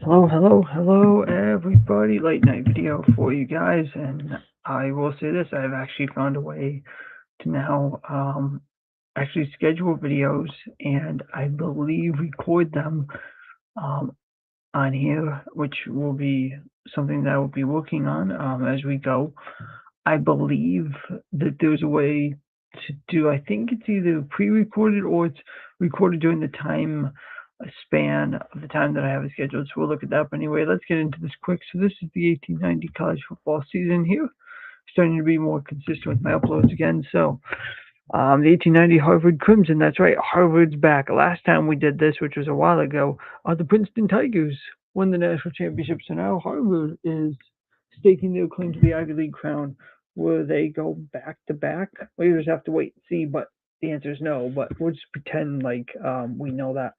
Hello, everybody. Late night video for you guys, and I will say this: I've actually found a way to now actually schedule videos, and I believe record them um, on here, which will be something that I will be working on as we go. I believe that there's a way to do. I think it's either pre-recorded or it's recorded during the time span of the time that I have it scheduled. So we'll look at that. But anyway, let's get into this quick. So this is the 1890 college football season here. Starting to be more consistent with my uploads again. So the 1890 Harvard Crimson. That's right, Harvard's back. Last time we did this, which was a while ago, the Princeton Tigers won the national championship. So now Harvard is staking their claim to the Ivy League crown. Will they go back to back? We just have to wait and see. But the answer is no. But we'll just pretend like we know that.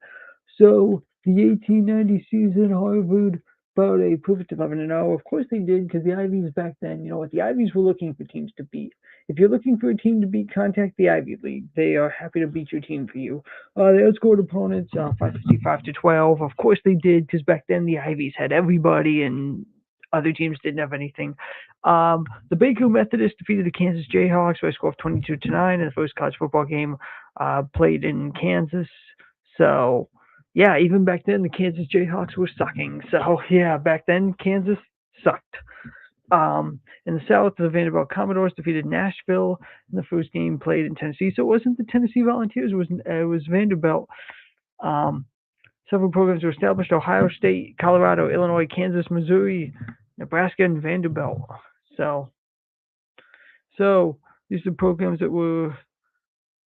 So the 1890 season, Harvard about a perfect 11-0. Of course they did, because the Ivies back then, you know what, the Ivies were looking for teams to beat. If you're looking for a team to beat, contact the Ivy League. They are happy to beat your team for you. They outscored opponents 555 to 12. Of course they did, because back then the Ivies had everybody and other teams didn't have anything. The Baker Methodists defeated the Kansas Jayhawks by a score of 22 to 9 in the first college football game played in Kansas. So yeah, even back then the Kansas Jayhawks were sucking. So yeah, back then Kansas sucked. In the South, the Vanderbilt Commodores defeated Nashville in the first game played in Tennessee. So it wasn't the Tennessee Volunteers; it was Vanderbilt. Um, Several programs were established: Ohio State, Colorado, Illinois, Kansas, Missouri, Nebraska, and Vanderbilt. So, so these are the programs that were.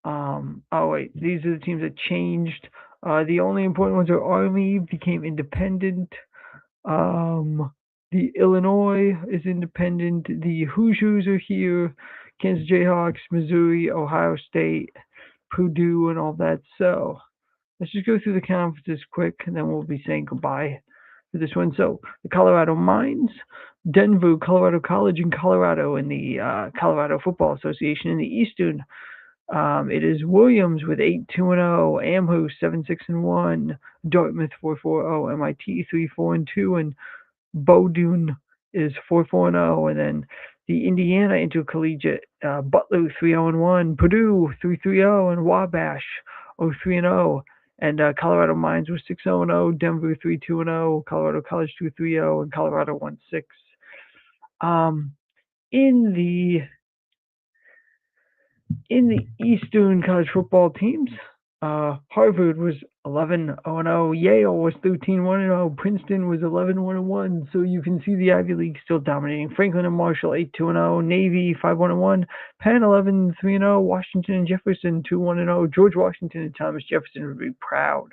Oh wait, these are the teams that changed. The only important ones are Army became independent. Um, the Illinois is independent. The Hoosiers are here. Kansas Jayhawks, Missouri, Ohio State, Purdue, and all that. So let's just go through the conferences quick, and then we'll be saying goodbye to this one. So the Colorado Mines, Denver, Colorado College, and Colorado in the Colorado Football Association in the Eastern. It is Williams with 8-2-0, Amherst 7-6-1, Dartmouth 4-4-0, MIT 3-4-2, and Bowdoin is 4-4-0, and then the Indiana Intercollegiate Butler 3-0-1, Purdue 3-3-0, and Wabash 0-3-0. And Colorado Mines was 6-0-0, Denver 3-2-0, Colorado College 2-3-0, and Colorado 1-6. Um, in the Eastern college football teams, Harvard was 11-0-0, Yale was 13-1-0, Princeton was 11-1-1. So you can see the Ivy League still dominating. Franklin and Marshall 8-2-0, Navy 5-1-1, Penn 11-3-0, Washington and Jefferson 2-1-0. George Washington and Thomas Jefferson would be proud.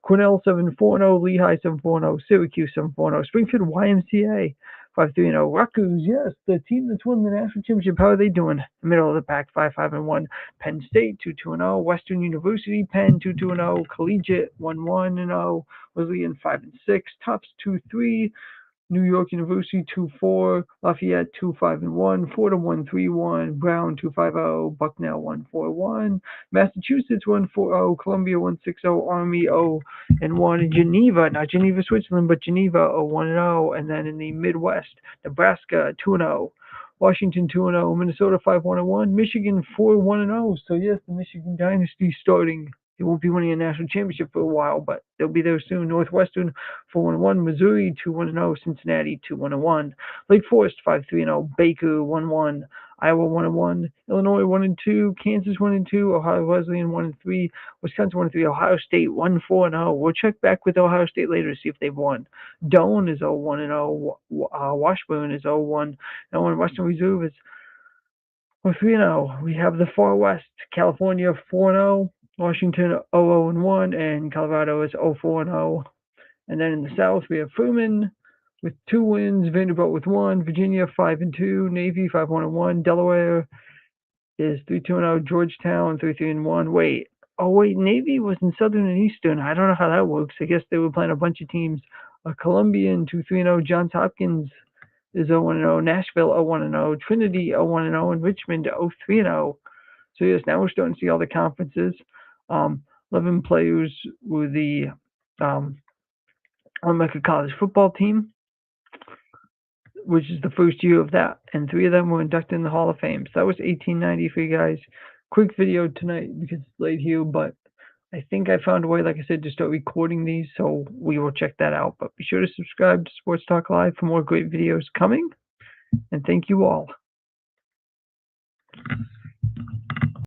Cornell 7-4-0, Lehigh 7-4-0, Syracuse 7-4-0, Springfield YMCA 5-3-0. Rutgers, yes, the team that's won the national championship. How are they doing? Middle of the pack, 5-5-1. Penn State 2-2-0. Western University, Penn 2-2-0. Collegiate 1-1-0. Wesleyan 5-6. Tufts 2-3. New York University 2-4, Lafayette 2-5-1, Fordham 1-3-1, Brown 2-5-0, Bucknell 1-4-1, Massachusetts 1-4-0, Columbia 1-6-0, Army 0-1, and Geneva, not Geneva, Switzerland, but Geneva 0-1-0, and then in the Midwest, Nebraska 2-0. Washington 2-0, Minnesota 5-1-1, Michigan 4-1-0. So yes, the Michigan dynasty starting. They won't be winning a national championship for a while, but they'll be there soon. Northwestern 4-1-1, Missouri 2-1-0, Cincinnati 2-1-1, Lake Forest 5-3-0, Baker 1-1, Iowa 1-1, Illinois 1-2, Kansas 1-2, Ohio Wesleyan 1-3, Wisconsin 1-3, Ohio State 1-4-0. We'll check back with Ohio State later to see if they've won. Doane is 0-1-0, Washburn is 0-1, and Western Reserve is 3-0. We have the Far West, California 4-0, Washington 0-1, and Colorado is 0-4-0. And then in the South, we have Furman with 2 wins, Vanderbilt with 1, Virginia 5-2, Navy 5-1-1, Delaware is 3-2-0, Georgetown 3-3-1. Wait, Navy was in Southern and Eastern. I don't know how that works. I guess they were playing a bunch of teams. Columbian 2-3-0, Johns Hopkins is 0-1-0, Nashville 0-1-0, Trinity 0-1-0, and Richmond 0-3-0. So yes, now we're starting to see all the conferences. 11 players were the on like a college football team, which is the first year of that, and 3 of them were inducted in the Hall of Fame. So that was 1890 for you guys. Quick video tonight because it's late here, but I think I found a way, like I said, to start recording these, so we will check that out. But be sure to subscribe to Sports Talk Live for more great videos coming, and thank you all.